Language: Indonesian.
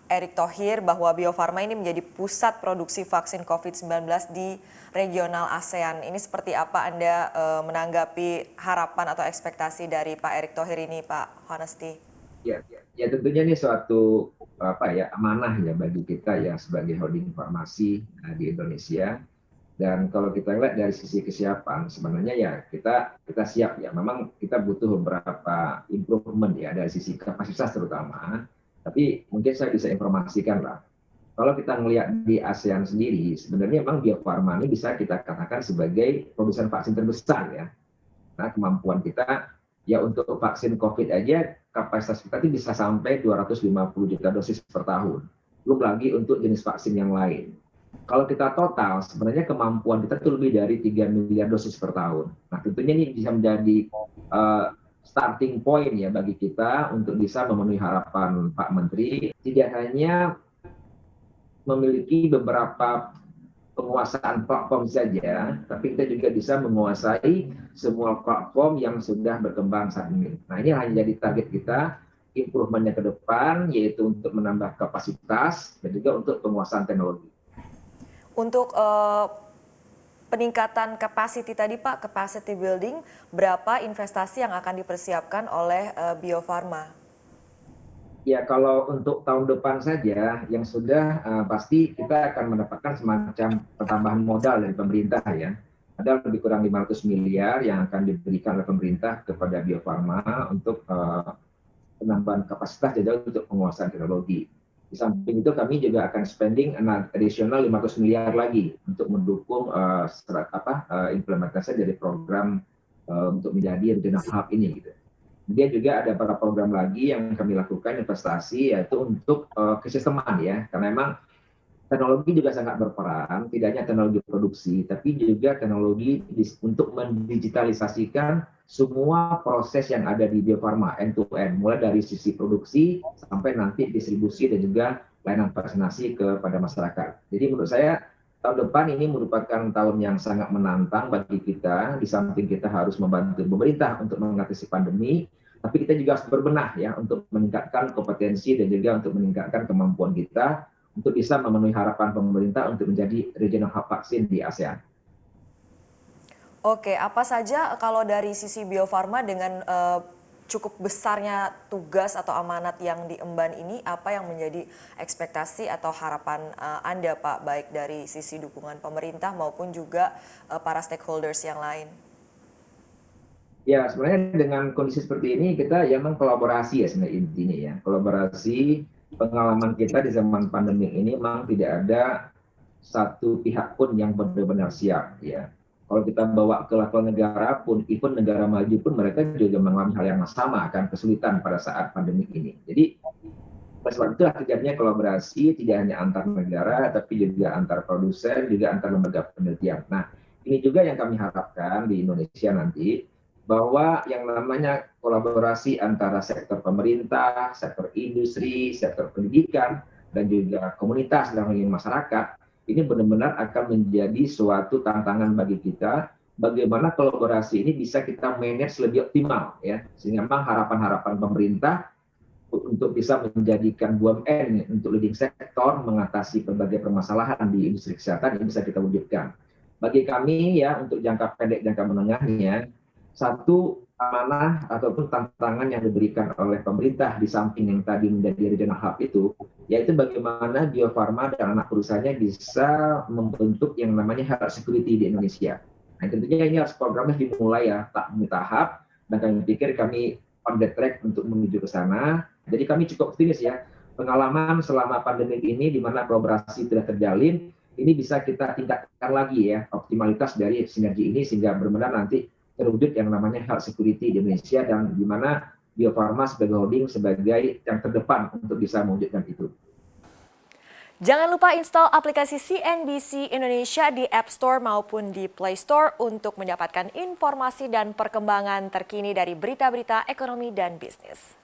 Erick Thohir bahwa Bio Farma ini menjadi pusat produksi vaksin COVID-19 di regional ASEAN. Ini seperti apa Anda menanggapi harapan atau ekspektasi dari Pak Erick Thohir ini, Pak Honesti? Ya tentunya ini suatu amanah ya bagi kita ya sebagai holding farmasi di Indonesia. Dan kalau kita lihat dari sisi kesiapan, sebenarnya ya kita siap ya. Memang kita butuh beberapa improvement ya dari sisi kapasitas terutama. Tapi mungkin saya bisa informasikan lah. Kalau kita melihat di ASEAN sendiri, sebenarnya memang Bio Farma ini bisa kita katakan sebagai produsen vaksin terbesar ya. Nah, kemampuan kita ya untuk vaksin COVID aja kapasitas kita itu bisa sampai 250 juta dosis per tahun. Belum lagi untuk jenis vaksin yang lain. Kalau kita total, sebenarnya kemampuan kita itu lebih dari 3 miliar dosis per tahun. Nah, tentunya ini bisa menjadi starting point ya bagi kita untuk bisa memenuhi harapan Pak Menteri. Tidak hanya memiliki beberapa penguasaan platform saja, tapi kita juga bisa menguasai semua platform yang sudah berkembang saat ini. Nah, ini hanya jadi target kita, improvementnya ke depan, yaitu untuk menambah kapasitas dan juga untuk penguasaan teknologi. Untuk peningkatan capacity tadi Pak, capacity building, berapa investasi yang akan dipersiapkan oleh Bio Farma? Ya, kalau untuk tahun depan saja, yang sudah pasti kita akan mendapatkan semacam pertambahan modal dari pemerintah ya. Ada lebih kurang 500 miliar yang akan diberikan oleh pemerintah kepada Bio Farma untuk penambahan kapasitas dan untuk penguasaan teknologi. Di samping itu kami juga akan spending additional 500 miliar lagi untuk mendukung implementasi dari program untuk menjadi regional hub ini gitu. Kemudian juga ada beberapa program lagi yang kami lakukan investasi yaitu untuk kesisteman ya, karena memang teknologi juga sangat berperan, tidak hanya teknologi produksi, tapi juga teknologi untuk mendigitalisasikan semua proses yang ada di Bio Farma end to end, mulai dari sisi produksi sampai nanti distribusi dan juga layanan vaksinasi kepada masyarakat. Jadi menurut saya tahun depan ini merupakan tahun yang sangat menantang bagi kita. Di samping kita harus membantu pemerintah untuk mengatasi pandemi, tapi kita juga harus berbenah ya untuk meningkatkan kompetensi dan juga untuk meningkatkan kemampuan kita untuk bisa memenuhi harapan pemerintah untuk menjadi regional hub vaksin di ASEAN. Oke, apa saja kalau dari sisi Bio Farma dengan cukup besarnya tugas atau amanat yang diemban ini, apa yang menjadi ekspektasi atau harapan Anda Pak, baik dari sisi dukungan pemerintah maupun juga para stakeholders yang lain? Ya, sebenarnya dengan kondisi seperti ini kita ya memang kolaborasi ya sebenarnya intinya ya. Kolaborasi, pengalaman kita di zaman pandemi ini memang tidak ada satu pihak pun yang benar-benar siap ya. Kalau kita bawa ke level negara pun, even negara maju pun mereka juga mengalami hal yang sama, akan kesulitan pada saat pandemi ini. Jadi oleh sebab itu terjadinya kolaborasi tidak hanya antar negara, tapi juga antar produsen, juga antar lembaga penelitian. Nah, ini juga yang kami harapkan di Indonesia nanti, bahwa yang namanya kolaborasi antara sektor pemerintah, sektor industri, sektor pendidikan, dan juga komunitas dalam hal ini masyarakat, ini benar-benar akan menjadi suatu tantangan bagi kita, bagaimana kolaborasi ini bisa kita manage lebih optimal, ya, sehingga memang harapan-harapan pemerintah untuk bisa menjadikan BUMN untuk leading sektor mengatasi berbagai permasalahan di industri kesehatan ini bisa kita wujudkan. Bagi kami ya untuk jangka pendek, jangka menengahnya, satu amanah ataupun tantangan yang diberikan oleh pemerintah di samping yang tadi menjadi regional hub itu, yaitu bagaimana Bio Farma dan anak perusahaannya bisa membentuk yang namanya health security di Indonesia. Nah, tentunya ini harus programnya dimulai ya tak tahap, dan kami pikir kami on the track untuk menuju ke sana. Jadi kami cukup optimis ya, pengalaman selama pandemi ini di mana kolaborasi sudah terjalin, ini bisa kita tingkatkan lagi ya optimalitas dari sinergi ini sehingga benar-benar nanti terwujud yang namanya health security di Indonesia dan di mana Bio Farma sebagai holding sebagai yang terdepan untuk bisa mewujudkan itu. Jangan lupa install aplikasi CNBC Indonesia di App Store maupun di Play Store untuk mendapatkan informasi dan perkembangan terkini dari berita-berita ekonomi dan bisnis.